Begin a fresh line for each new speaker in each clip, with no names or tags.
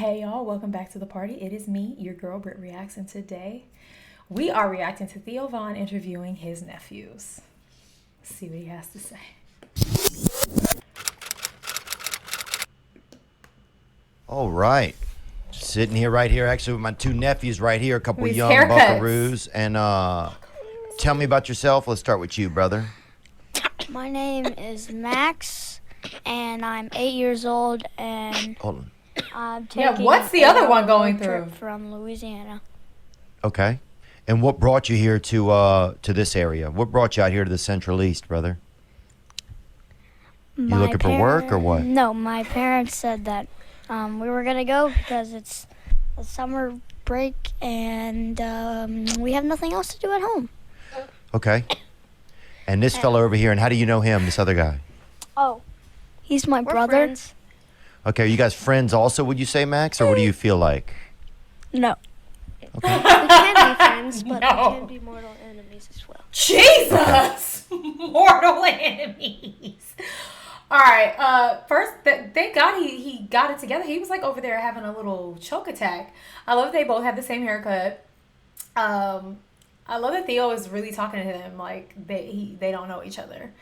Hey y'all, welcome back to the party. It is me, your girl BrittReacts, and today we are reacting to Theo interviewing his nephews. Let's see what he has to say.
All right. Sitting here right here, actually with my two nephews right here, a couple
With
young
haircuts.
buckaroos. And tell me about yourself. Let's start with you, brother.
My name is Max, and I'm 8 years old, and
Hold on.
I'm taking
what's the other one going through?
trip from Louisiana.
Okay. And what brought you here to this area? What brought you out here to the Central East, brother? You looking for work or what?
No, my parents said that we were going to go because it's a summer break, and we have nothing else to do at home.
Okay. And this fella over here, and how do you know him, this other guy?
Oh, he's my
We're
brother.
friends.
Okay, are you guys friends also, would you say, Max? Or what do you feel like?
No.
Okay.
We can be friends, but
No.
we can be mortal enemies as well.
Jesus! Mortal enemies. All right. First, thank God he got it together. He was like over there having a little choke attack. I love that they both have the same haircut. I love that Theo is really talking to him like they don't know each other.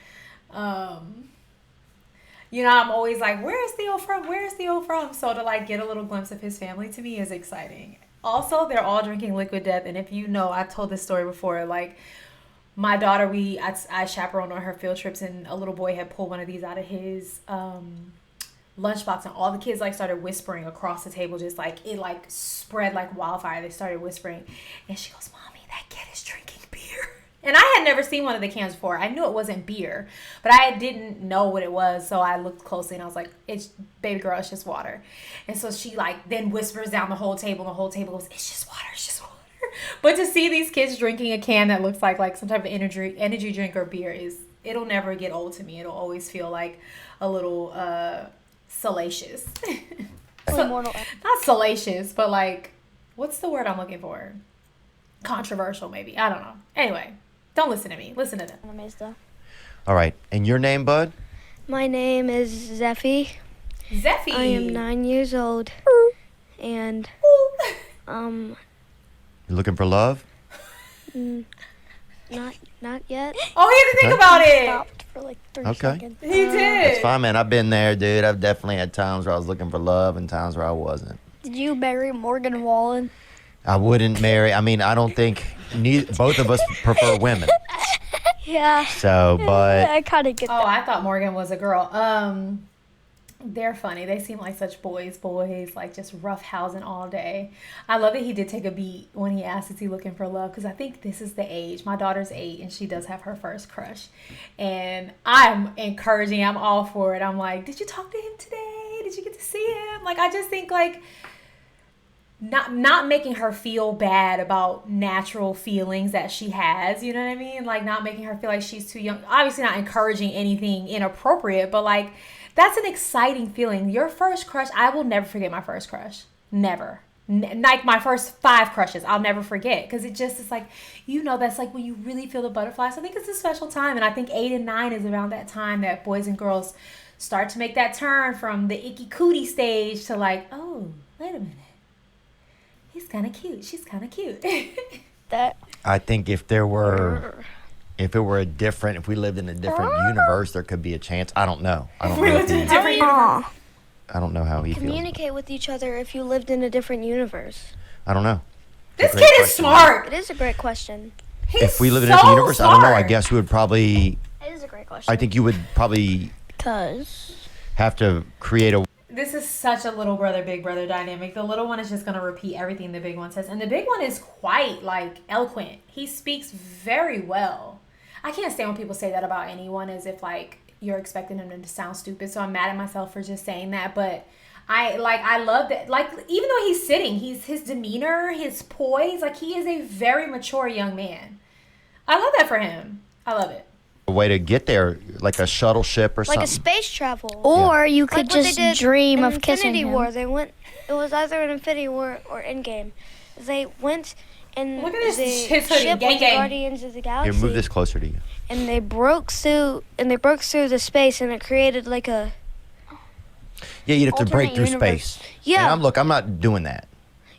You know, I'm always like, where is Theo from? Where is Theo from? So to like get a little glimpse of his family to me is exciting. Also, they're all drinking liquid death, and if you know, I've told this story before. Like my daughter, I chaperoned on her field trips, and a little boy had pulled one of these out of his lunchbox, and all the kids like started whispering across the table, just like it like spread like wildfire. They started whispering, and she goes, "Mommy, that kid is drinking beer." And I had never seen one of the cans before. I knew it wasn't beer, but I didn't know what it was. So I looked closely and I was like, "It's baby girl, it's just water." And so she like then whispers down the whole table. And the whole table goes, "It's just water, it's just water." But to see these kids drinking a can that looks like some type of energy drink or beer it'll never get old to me. It'll always feel like a little salacious.
Mortal
Not salacious, but like, what's the word I'm looking for? Controversial, maybe. I don't know. Anyway. Don't listen to me. Listen to them.
enemies, though.
All right. And your name, bud?
My name is Zeffy.
Zeffy.
I am 9 years old, and
You looking for love?
not yet.
Oh, he had to think about it.
Stopped for like 3
Okay.
seconds.
He did.
It's fine, man. I've been there, dude. I've definitely had times where I was looking for love and times where I wasn't.
Did you marry Morgan Wallen?
I wouldn't marry. I mean, I don't think both of us prefer women.
Yeah.
So, but
I kind of get
Oh,
that.
I thought Morgan was a girl. They're funny. They seem like such boys, like just roughhousing all day. I love that he did take a beat when he asked, "Is he looking for love?" Because I think this is the age. My daughter's 8, and she does have her first crush. And I'm encouraging. I'm all for it. I'm like, "Did you talk to him today? Did you get to see him?" Like, I just think like. Not making her feel bad about natural feelings that she has, you know what I mean? Like, not making her feel like she's too young. Obviously not encouraging anything inappropriate, but like, that's an exciting feeling. Your first crush, I will never forget my first crush. Never. Like my first 5 crushes, I'll never forget, because it just is like, you know, that's like when you really feel the butterflies. I think it's a special time, and I think 8 and 9 is around that time that boys and girls start to make that turn from the icky cootie stage to like, oh, wait a minute. He's kind of cute. She's kind of cute.
That
I think if we lived in a different universe, there could be a chance. I don't know. I don't know. I don't know how he feels.
Communicate with each other if you lived in a different universe.
I don't know.
This
Great
kid is
question.
smart.
It is a great question.
He's
If we lived in a
so
different universe, I don't know. I
smart.
guess we would probably.
It is a great question.
I think you would probably
Because
have to create a.
This is such a little brother, big brother dynamic. The little one is just going to repeat everything the big one says. And the big one is quite, like, eloquent. He speaks very well. I can't stand when people say that about anyone as if, like, you're expecting them to sound stupid. So I'm mad at myself for just saying that. But I love that. Like, even though he's sitting, his demeanor, his poise, like, he is a very mature young man. I love that for him. I love it.
way to get there, like a shuttle ship or
Like
something.
a space travel.
Or you could
Like what they
just
did
dream
in
of kissing
Infinity
him.
War. They went. It was either in Infinity War or Endgame. They went and
Look at this-
the
his hoodie.
ship
Gang,
with the
gang.
Guardians of the
Here,
Galaxy.
move this closer to you.
And they broke through the space, and it created like a
Yeah, you'd have to break
Alternate
through
universe.
space.
Yeah.
And I'm not doing that.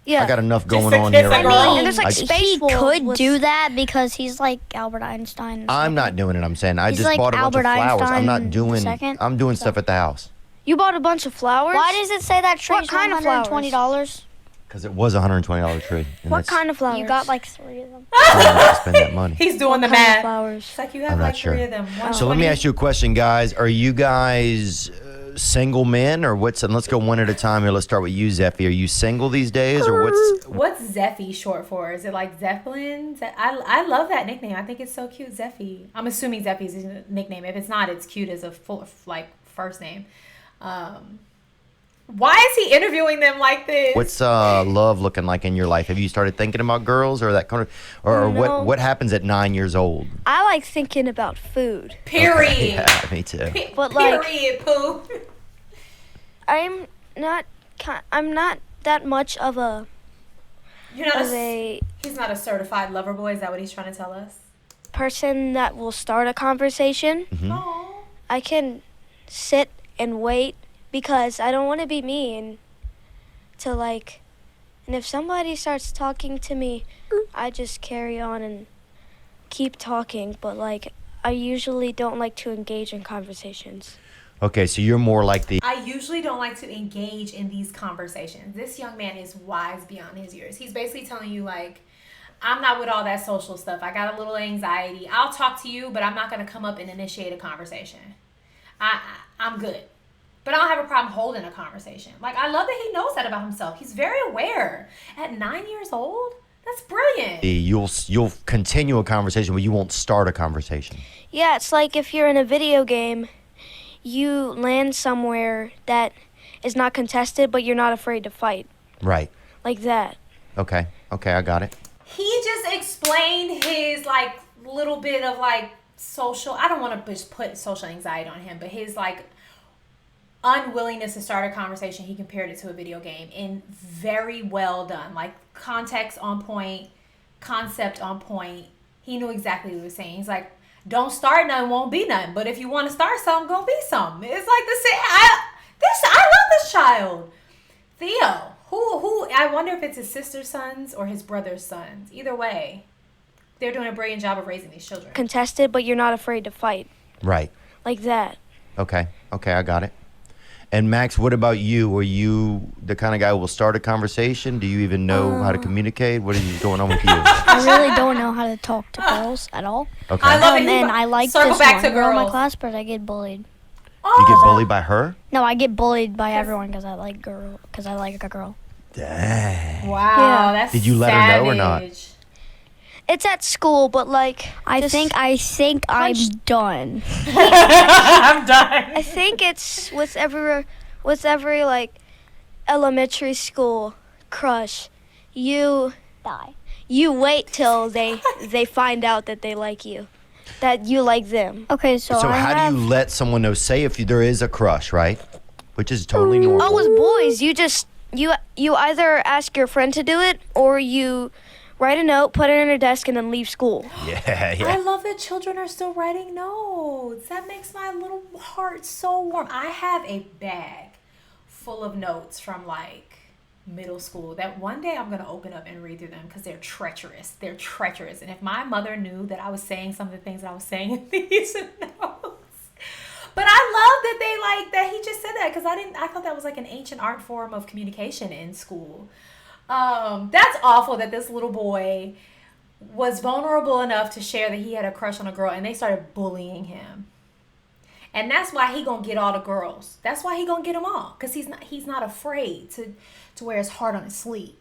Yeah.
I got enough
Just
going
to
on
kiss
here.
a
Right
girl?
now.
And there's like
He
space balls
could
with-
do that because he's like Albert Einstein.
I'm not doing it. I'm saying I
He's
just
like
bought a bunch
Albert
of flowers. I'm not
Einstein
doing.
II.
I'm doing stuff at the house
You bought a bunch of flowers?
Why does it say that tree's
What kind of flowers?
$120?
because it was a $120 tree. And
What
that's-
kind of flowers?
You got like 3 of them.
I don't have to spend that money.
He's doing the
What kind of
math.
flowers?
It's like you have
I'm not
like
sure.
3 of them.
So let me
120.
ask you a question, guys. Are you guys single men or what's? And let's go one at a time here. Let's start with you, Zeffy. Are you single these days or what's?
What's Zeffy short for? Is it like Zeppelin? I love that nickname. I think it's so cute, Zeffy. I'm assuming Zeffy's his nickname. If it's not, it's cute as a full like first name. Why is he interviewing them like this?
What's love looking like in your life? Have you started thinking about girls or that kind of, or
No.
what happens at 9 years old?
I like thinking about food.
Period.
Yeah, me too.
But, like-
Period, poo.
I'm not that much of a
You're not
of a
He's not a certified lover boy. Is that what he's trying to tell us?
person that will start a conversation.
Mm-hmm.
Oh.
I can sit and wait because I don't want to be mean to like, and if somebody starts talking to me, I just carry on and keep talking, but like I usually don't like to engage in conversations.
Okay, so you're more like the.
I usually don't like to engage in these conversations. This young man is wise beyond his years. He's basically telling you, like, I'm not with all that social stuff. I got a little anxiety. I'll talk to you, but I'm not going to come up and initiate a conversation. I'm good. But I don't have a problem holding a conversation. Like, I love that he knows that about himself. He's very aware. At 9 years old? That's brilliant.
You'll continue a conversation, but you won't start a conversation.
Yeah, it's like if you're in a video game, you land somewhere that is not contested, but you're not afraid to fight.
Right.
Like that.
Okay, I got it.
He just explained his, like, little bit of, like, social... I don't want to just put social anxiety on him, but his, like... unwillingness to start a conversation, he compared it to a video game, and very well done. Like, context on point, concept on point. He knew exactly what he was saying. He's like, don't start nothing, won't be nothing. But if you want to start something, gonna be something. It's like the same. I love this child, Theo. Who? I wonder if it's his sister's sons or his brother's sons. Either way, they're doing a brilliant job of raising these children.
Contested, but you're not afraid to fight.
Right.
Like that.
Okay, I got it. And Max, what about you? Are you the kind of guy who will start a conversation? Do you even know how to communicate? What is going on with you?
I really don't know how to talk to girls at all.
Okay.
I love it.
And I like
Circle
this
back to
one girl in my
girls.
class, but I get bullied.
You get bullied by her?
No, I get bullied by everyone because I like a girl.
Dang.
Wow,
Yeah.
that's
Did you let her know or not?
savage.
It's at school, but like
I think I'm done.
I'm done.
I think it's with every like elementary school crush. You
Die.
wait till they find out that they like you, that you like them.
Okay, so
So
I
how
have,
do you let someone know? Say if there is a crush, right? Which is totally normal.
Oh, with boys, you either ask your friend to do it or you write a note, put it in her desk, and then leave school.
Yeah.
I love that children are still writing notes. That makes my little heart so warm. I have a bag full of notes from like middle school that one day I'm going to open up and read through them because they're treacherous. They're treacherous. And if my mother knew that I was saying some of the things that I was saying in these notes. But I love that they like that he just said that because I thought that was like an ancient art form of communication in school. That's awful that this little boy was vulnerable enough to share that he had a crush on a girl and they started bullying him. And that's why he gonna get all the girls. That's why he gonna get them all. Because he's not afraid to wear his heart on his sleeve.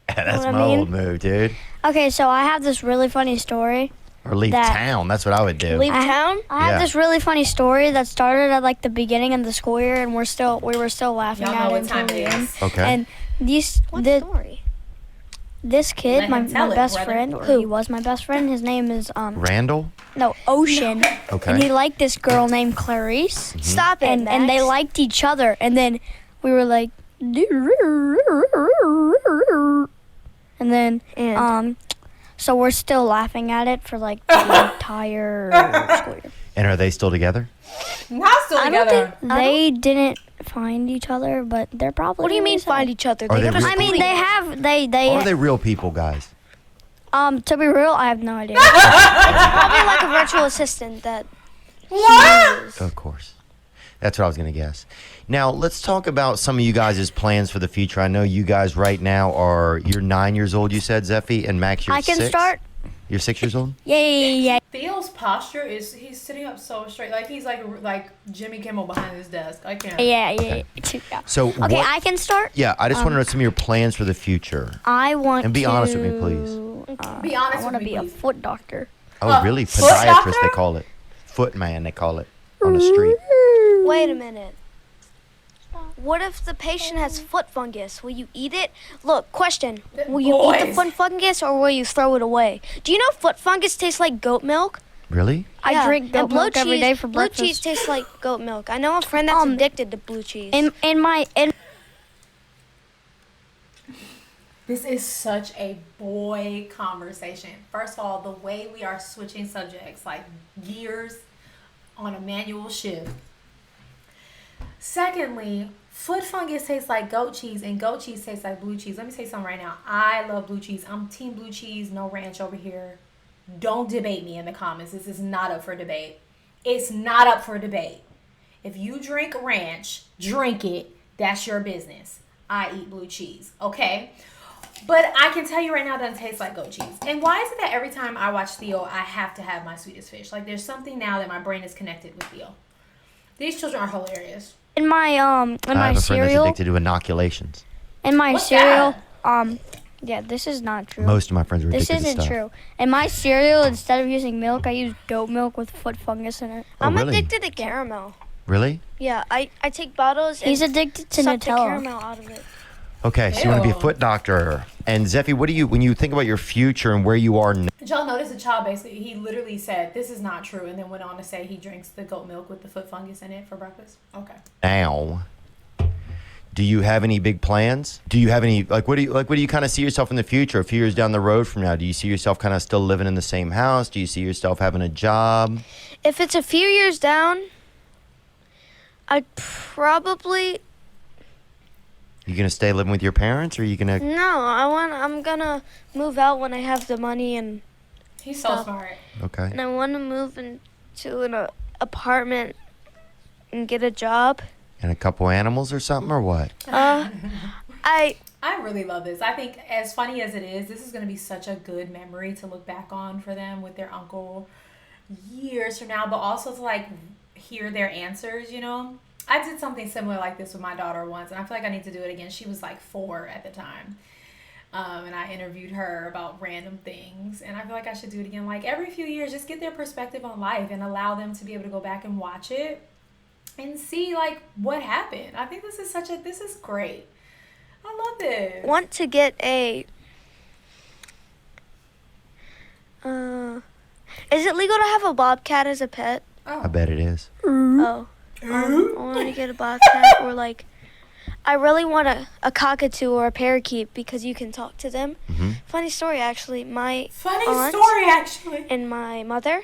That's
what I
my
mean?
old move, dude.
Okay, so I have this really funny story.
Or leave
That-
town. That's what I would do.
Leave town?
I have
Yeah.
this really funny story that started at like the beginning of the school year, and we were still laughing
Y'all
at
know
it
what
until
time
the
it
end.
is.
Okay.
And
Story?
this kid,
Let
my
him tell it,
best
brother.
friend, or he was my best friend. His name is
Randall?
Ocean.
Okay.
And he liked this girl named Clarice.
Stop it,
And they
Max.
liked each other, and then we were like, and then so we're still laughing at it for like the entire school year.
And are they still together?
Not still
I
together.
don't think they didn't find each other, but they're probably.
What do you mean
together.
find each other?
Are they
go to
real
I mean,
school
they
together.
have they.
Or are they real people, guys?
To be real, I have no idea.
Probably like a virtual assistant that.
What?
Of course. That's what I was going to guess. Now, let's talk about some of you guys' plans for the future. I know you guys right now you're 9 years old, you said, Zephy, and Max, you're
I can
6?
start.
You're 6 years old?
Yeah.
Theo's posture is he's sitting up so straight, like he's like Jimmy Kimmel behind his desk. I can't.
Yeah.
So,
Okay,
what,
I can start.
yeah, I just want to know some of your plans for the future.
I want
And be
to,
honest with me, please.
Be honest
I want to
with me,
be a
please.
foot doctor.
Oh, really?
foot
Podiatrist,
doctor?
they call it. Footman, they call it on the street.
Wait a minute. What if the patient has foot fungus? Will you eat it? Look, question. Will you eat the
Boys.
foot fungus or will you throw it away? Do you know foot fungus tastes like goat milk?
Really?
I drink goat
and blue
milk every
cheese-
day for
blue
breakfast.
cheese tastes like goat milk. I know a friend that's addicted to blue cheese.
in
This is such a boy conversation. First of all, the way we are switching subjects, like gears on a manual shift. Secondly, foot fungus tastes like goat cheese and goat cheese tastes like blue cheese. Let me say something right now. I love blue cheese. I'm team blue cheese, no ranch over here. Don't debate me in the comments. This is not up for debate. It's not up for debate. If you drink ranch, drink it. That's your business. I eat blue cheese, okay? But I can tell you right now, it doesn't taste like goat cheese. And why is it that every time I watch Theo, I have to have my sweetest fish? Like, there's something now that my brain is connected with Theo. These children are hilarious.
in my
I have a friend that's
cereal.
addicted to inoculations.
In my
What's
cereal,
that?
yeah, this is not true.
Most of my friends are
This
addicted to
isn't
stuff.
true. In my cereal, instead of using milk, I use goat milk with foot fungus in it.
Oh,
I'm
really?
addicted to caramel.
Really?
Yeah, I take bottles
He's
and
addicted to
suck the
Nutella.
caramel out of it.
Okay, so you want to be a
Ew.
foot doctor. And Zephy, what do you, when you think about your future and where you are now,
Did y'all notice the child basically, he literally said, this is not true, and then went on to say he drinks the goat milk with the foot fungus in it for breakfast? Okay.
do you have any big plans? Do you have any, what do you kind of see yourself in the future? A few years down the road from now, do you see yourself kind of still living in the same house? Do you see yourself having a job?
If it's a few years down, I'd probably
You going to stay living with your parents or are you going to,
I'm gonna move out when I have the money and
He's so smart.
okay.
I want to move into an apartment and get a job.
And a couple animals or something or what?
I
I really love this. I think as funny as it is, this is going to be such a good memory to look back on for them with their uncle years from now, but also to like hear their answers, you know? I did something similar like this with my daughter once, and I feel like I need to do it again. She was like 4 at the time. And I interviewed her about random things, and I feel like I should do it again. Like every few years, just get their perspective on life and allow them to be able to go back and watch it and see like what happened. I think this is great. I love this.
want to get a. Is it legal to have a bobcat as a pet?
I bet it is.
Oh. I want to get a bobcat or like. I really want a cockatoo or a parakeet because you can talk to them.
Mm-hmm.
Funny story, actually. My
Funny
aunt
story, actually.
and my mother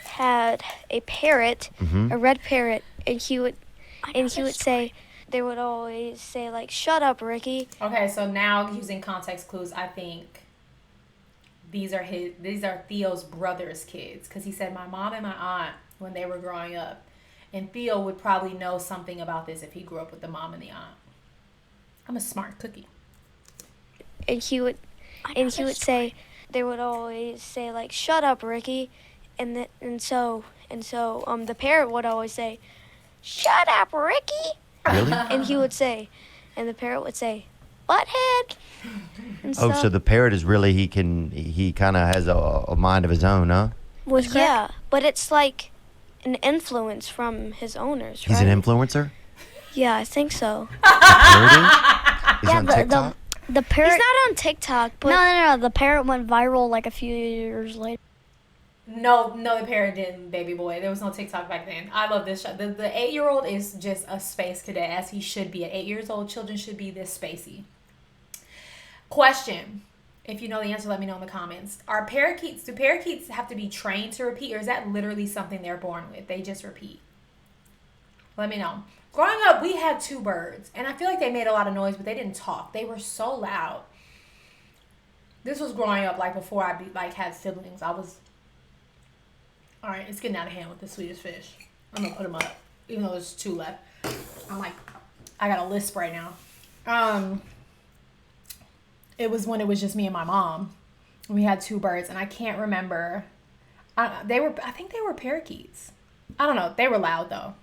had a parrot,
Mm-hmm.
a red parrot, and he would say, they would always say like, "Shut up, Ricky."
Okay, so now using context clues, I think these are Theo's brother's kids, because he said my mom and my aunt when they were growing up, and Theo would probably know something about this if he grew up with the mom and the aunt. I'm a smart cookie.
And he would say, they would always say like, "Shut up, Ricky," and so the parrot would always say, "Shut up, Ricky,"
Really?
and the parrot would say, "Butthead." And
Oh, so the parrot is really, he kind of has a mind of his own, huh?
yeah, but it's like an influence from his owners, right?
He's an influencer?
Yeah, I think so.
Parrot is? He's on TikTok?
The parrot.
He's not on TikTok, but
No. The parrot went viral like a few years later.
No, the parrot didn't, baby boy. There was no TikTok back then. I love this show. The 8-year-old is just a space cadet, as he should be. At 8 years old, children should be this spacey. Question. If you know the answer, let me know in the comments. Do parakeets have to be trained to repeat, or is that literally something they're born with? They just repeat. Let me know. Growing up, we had 2 birds, and I feel like they made a lot of noise, but they didn't talk. They were so loud. This was growing up, like, before I had siblings. All right, it's getting out of hand with the Swedish fish. I'm gonna put them up, even though there's 2 left. I got a lisp right now. It was when it was just me and my mom. We had 2 birds, and I can't remember. I think they were parakeets. I don't know. They were loud though.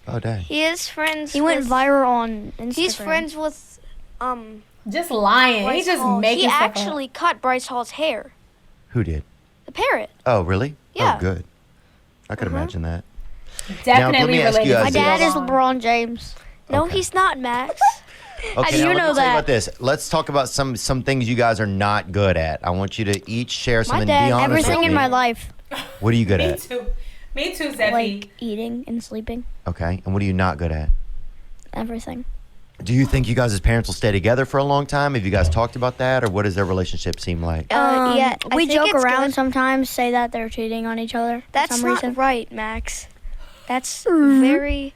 Oh dang.
He
went viral on Instagram.
He's friends with
Just lying.
Bryce
He's just
Hall.
making
He
stuff
actually cut Bryce Hall's hair.
Who did?
The parrot.
Oh, really?
Yeah.
Oh, good. I could imagine that.
up. Definitely
me ask you
related.
guys
My
to
dad is
LeBron.
LeBron James.
No,
Okay.
he's not, Max.
Okay,
do
now
you
let
know
me tell you
that?
about this. Let's talk about some things you guys are not good at. I want you to each share something.
dad-
Be honest
Everything
with
in
me.
my life,
What are you good
Me
at?
too. Me too, Zeffy.
like eating and sleeping,
Okay, and what are you not good at?
everything.
Do you think you guys as parents will stay together for a long time? Have you guys talked about that, or what does their relationship seem like?
Yeah, I
we
think
joke
it's
around
good.
sometimes, say that they're cheating on each other.
That's
for some
not
reason.
right, Max. That's very.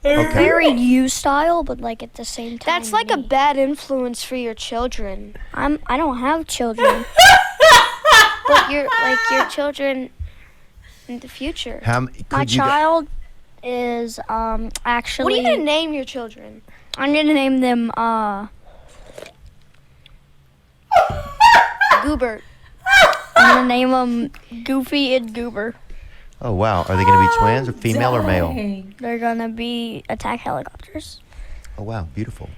Okay.
Very you style, but like at the same time.
That's like a
me.
bad influence for your children.
I don't have children.
But your children in the future.
My child is actually.
What are you gonna name your children?
I'm gonna name them
Goobert.
I'm gonna name them Goofy and Goober.
Oh wow, are they going to be twins, or female or male?
Dang.
They're gonna be attack helicopters.
Oh wow, beautiful.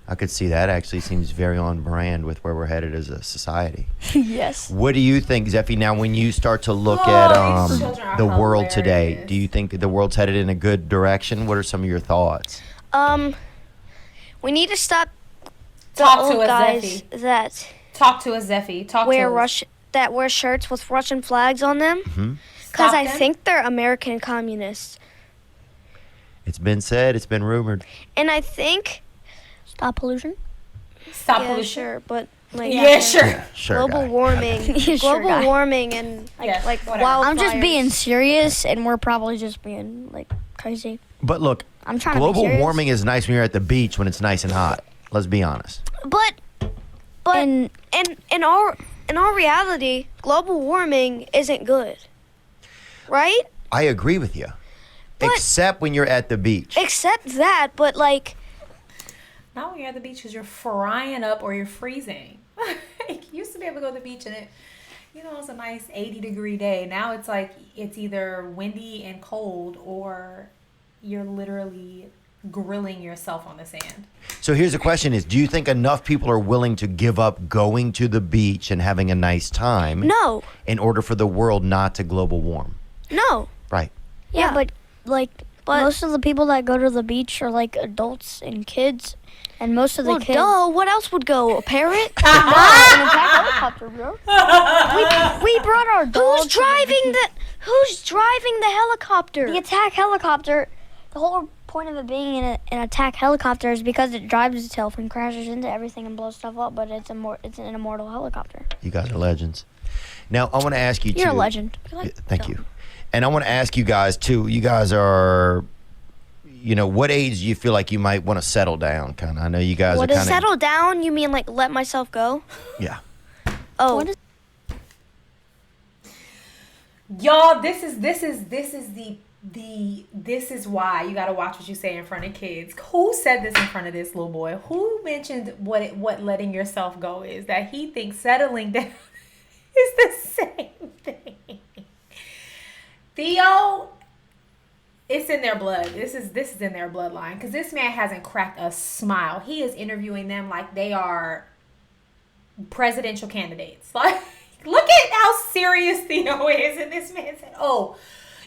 I could see that. Actually, seems very on brand with where we're headed as a society.
Yes.
What do you think, Zeffy? Now, when you start to look
Oh,
at
these children are
the world today,
hilarious.
do you think the world's headed in a good direction? What are some of your thoughts?
We need to stop the
Talk to
old
us,
guys
Zeffy.
that
Talk to us, Zeffy. Talk
wear
to us.
that wear shirts with Russian flags on them.
Mm-hmm.
Because
Stop
I
them.
think they're American communists.
It's been said, it's been rumored.
And I think,
Stop pollution.
Stop
yeah,
pollution.
sure, but like
Yeah, sure.
Yeah, sure.
global
guy.
warming,
Yeah, sure,
global
guy.
warming, and
Yeah,
like
whatever.
wildfires.
I'm just being serious, and we're probably just being like crazy.
But look,
I'm trying to be
global
serious.
warming is nice when you're at the beach when it's nice and hot. Let's be honest.
But
And
in our reality, global warming isn't good, right?
I agree with you.
But-
Except when you're at the beach.
Except that, but like,
Not when you're at the beach because you're frying up or you're freezing. You used to be able to go to the beach and it's a nice 80-degree day. Now it's like it's either windy and cold or you're literally grilling yourself on the sand.
So here's the question is, do you think enough people are willing to give up going to the beach and having a nice time
no,
in order for the world not to global warm?
no.
Right.
yeah,
Yeah.
but like
But-
most of the people that go to the beach are like adults and kids, and most of the
Well,
kids.
duh. What else would go? A parrot?
An attack helicopter, bro. We brought our dog.
Who's driving the helicopter?
The attack helicopter? The whole point of it being in an attack helicopter is because it drives itself and crashes into everything and blows stuff up. But it's an immortal helicopter.
You guys are legends. Now, I want to ask you
You're a
too.
legend.
Yeah, thank you. And I want to ask you guys too. You guys are, what age do you feel like you might want to settle down? Kind of. I know you guys
What
are
is
kind of.
Settle down? You mean like let myself go?
Yeah.
Oh,
What is-
Y'all, this is why you gotta watch what you say in front of kids. Who said this in front of this little boy? Who mentioned what letting yourself go is? That he thinks settling down is the same thing. Theo, it's in their blood. This is in their bloodline because this man hasn't cracked a smile. He is interviewing them like they are presidential candidates. Like, look at how serious Theo is, and this man said, "Oh,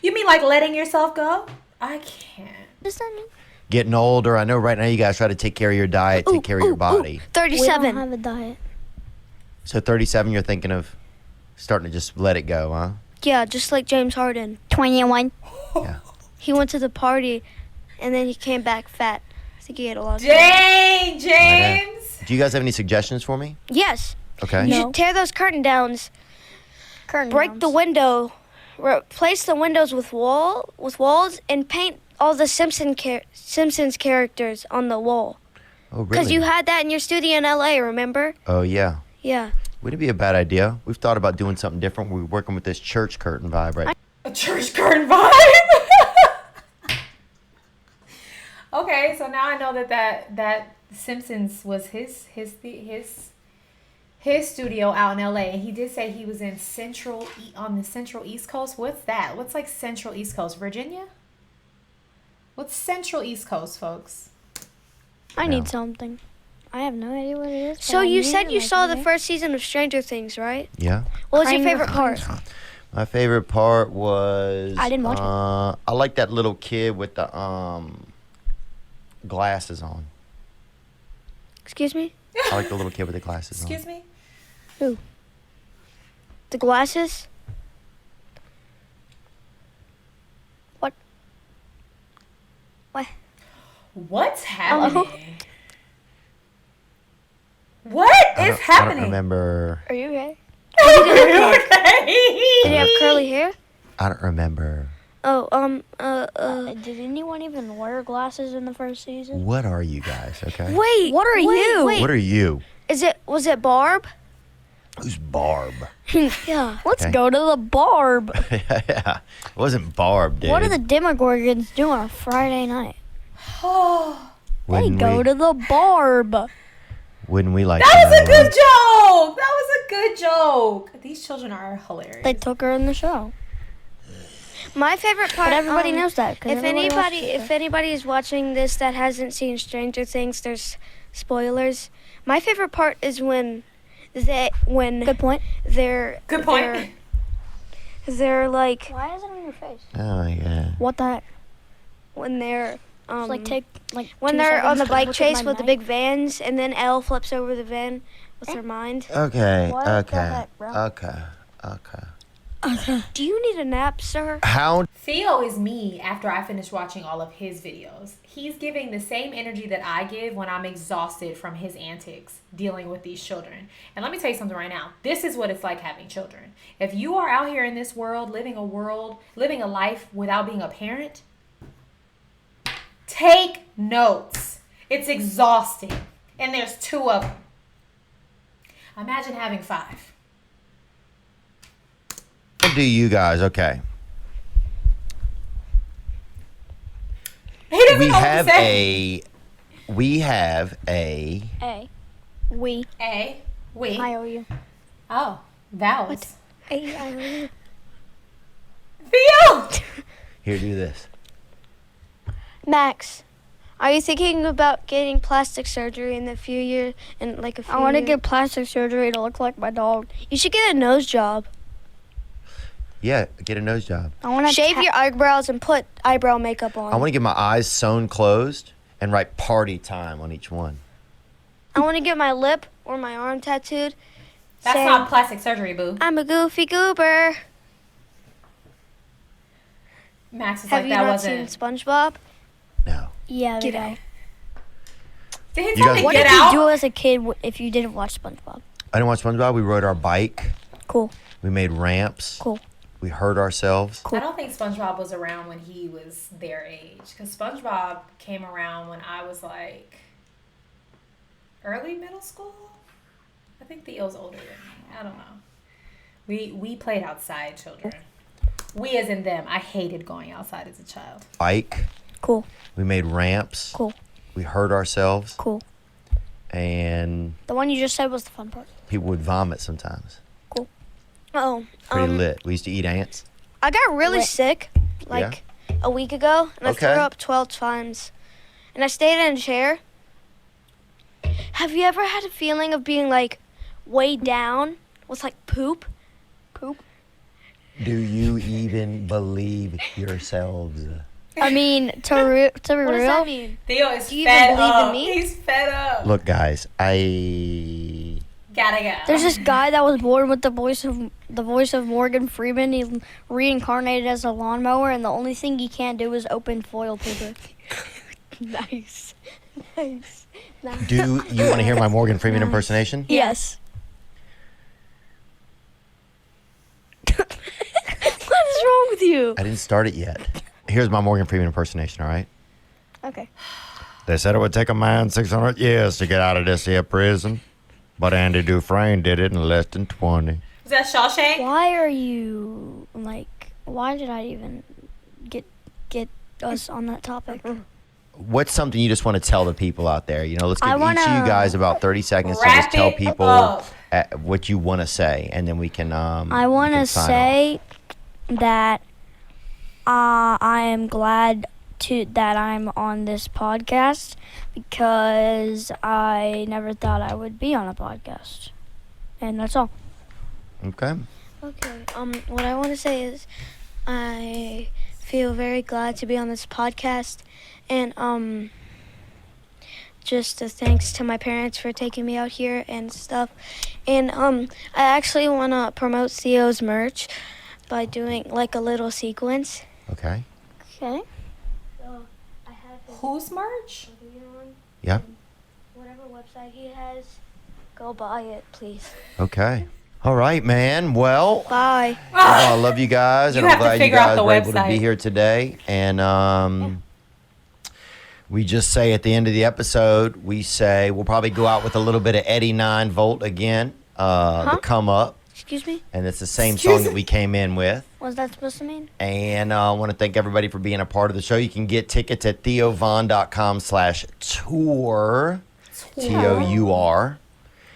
you mean like letting yourself go?" I can't.
What does that mean?
Getting older. I know right now you guys try to take care of your diet, take care of your body.
We don't
37.
have a diet.
So 37, you're thinking of starting to just let it go, huh?
Yeah, just like James Harden.
21.
Yeah.
He went to the party, and then he came back fat. I think he had a lot of
Dang, James.
Do you guys have any suggestions for me?
Yes.
Okay.
You should tear those curtain downs, break the window, replace the windows with walls, and paint all the Simpsons characters on the wall.
Oh, really?
Because you had that in your studio in LA, remember?
Oh, yeah.
Yeah.
Wouldn't it be a bad idea? We've thought about doing something different. We're working with this church curtain vibe right
A church curtain vibe. Okay, so now I know that Simpsons was his studio out in LA, and he did say he was in on the Central East Coast. What's that? What's like Central East Coast? Virginia? What's Central East Coast, folks?
I
No.
need something. I have no idea what it is.
So you said you saw the first season of Stranger Things, right?
Yeah.
What was your
Kind of.
favorite part?
My favorite part was
I didn't watch it.
I like that little kid with the glasses on.
Excuse me?
I like the little kid with the glasses
Excuse
on.
me?
Who? The glasses?
What?
What's happening?
Hello?
What
I
is
don't
happening?
remember.
Are you okay?
Did he have curly hair?
I don't remember.
Oh,
Did anyone even wear glasses in the first season?
What are you guys? Okay.
wait.
What are you?
Wait.
What are you?
Was it Barb?
Who's Barb?
Yeah.
Let's
Okay.
go to the barb.
Yeah. It wasn't Barb, dude.
What are the Demogorgons doing on a Friday night?
Oh,
They
Wouldn't
go
we,
to the barb.
Wouldn't we like
that
to
was a
know?
good joke. That was a good joke. These children are hilarious.
They took her in the show.
My favorite part.
But everybody knows that. 'cause
If
everybody watches the show.
if anybody is watching this that hasn't seen Stranger Things, there's spoilers. My favorite part is when
Good point.
they're
Good point.
They're like
Why is it on your face?
Oh my god.
What the heck?
when they're
Just like take like
when
2
they're on
seconds
the
to
bike
look at
chase
my
with the
knife.
big vans, and then Elle flips over the van with her mind.
Okay.
What the
Okay.
heck, bro?
Okay.
Do you need a nap, sir?
How
Theo is me after I finish watching all of his videos. He's giving the same energy that I give when I'm exhausted from his antics dealing with these children. And let me tell you something right now. This is what it's like having children. If you are out here in this world, living a life without being a parent, take notes. It's exhausting. And there's 2 of them. Imagine having 5.
do you guys? Okay.
He doesn't
We
know what to
have
say.
we have a
A. We.
A. We.
I owe you.
Oh. Vowels.
A. I owe you.
Theo!
here. Do this.
Max, are you thinking about getting plastic surgery in a few years?
I want to get plastic surgery to look like my dog.
You should get a nose job.
Yeah, get a nose job.
I want to
Shave your eyebrows and put eyebrow makeup on.
I want to get my eyes sewn closed and write party time on each one.
I want to get my lip or my arm tattooed.
That's
saying,
not plastic surgery, boo.
I'm a goofy goober.
Max was
Have
like,
you
that
not
wasn't.
seen SpongeBob?
No.
Yeah,
Get
they
out.
do.
Did he
You
tell
guys-
me
What
get
did you
out?
do as a kid if you didn't watch SpongeBob?
I didn't watch SpongeBob. We rode our bike.
Cool.
We made ramps.
Cool.
We hurt ourselves.
I don't think SpongeBob was around when he was their age. Because SpongeBob came around when I was like early middle school. I think Theo's older than me. I don't know. We played outside, children. We as in them. I hated going outside as a child.
Bike.
Cool.
We made ramps.
Cool.
We hurt ourselves.
Cool.
And
The one you just said was the fun part.
people would vomit sometimes.
Oh,
Pretty lit. We used to eat ants.
I got really
What?
sick a week ago, and I threw
Okay.
up 12 times. And I stayed in a chair. Have you ever had a feeling of being like way down with like poop?
Do you even believe yourselves?
I mean, to be
What does
real,
that mean?
Theo is
Do you even
fed
believe in
up.
me?
He's fed up.
Look, guys, I
Gotta go.
there's this guy that was born with the voice of Morgan Freeman. He reincarnated as a lawnmower, and the only thing he can't do is open foil paper. Nice. Nice. Nice.
Do you want to hear my Morgan Freeman impersonation?
Yes. What is wrong with you?
I didn't start it yet. Here's my Morgan Freeman impersonation, all right?
Okay.
They said it would take a man 600 years to get out of this here prison, but Andy Dufresne did it in less than 20.
Is that Shawshank?
Why are you why did I even get us on that topic?
What's something you just want to tell the people out there? You know, let's give each of you guys about 30 seconds to
Wrap
just tell
it
people
up.
what you want to say, and then we can.
I want to say that I am glad that I'm on this podcast because I never thought I would be on a podcast, and that's all.
Okay.
Okay. What I want to say is, I feel very glad to be on this podcast, and just a thanks to my parents for taking me out here and stuff, and I actually want to promote Theo's merch by doing like a little sequence.
Okay.
Okay.
So I have his
Whose merch?
on
Yep.
whatever website he has. Go buy it, please.
Okay. All right, man. Well,
Bye.
I love you guys, and
You
I'm
have to
glad you
figure out
guys
the
were able to
website.
be here today. And we just say at the end of the episode, we say we'll probably go out with a little bit of Eddie 9 Volt again, the Come Up.
Excuse me?
And it's the same song that we came in with.
What's that supposed to mean?
And I want to thank everybody for being a part of the show. You can get tickets at theovon.com/tour. TOUR.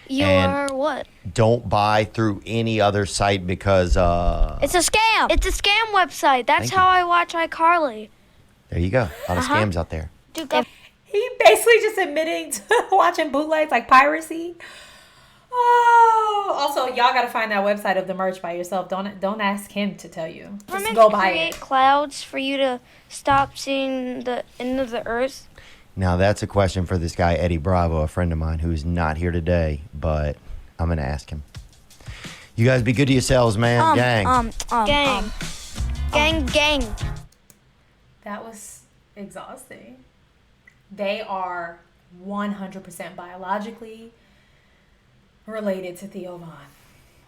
You
And-
are what?
Don't buy through any other site because
It's a scam.
It's a scam website. That's
Thank
how I watch iCarly.
there you go. A lot of scams out there.
Dude, go.
He basically just admitting to watching bootlegs like piracy. Oh, also y'all gotta find that website of the merch by yourself. Don't ask him to tell you. Just
Government
go buy
create
it.
clouds for you to stop seeing the end of the earth.
Now, that's a question for this guy, Eddie Bravo, a friend of mine who's not here today, but I'm going to ask him. You guys be good to yourselves, man. Gang.
Gang. Gang.
That was exhausting. They are 100% biologically related to Theo Von.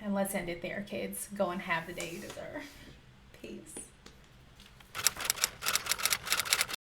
And let's end it there, kids. Go and have the day you deserve. Peace.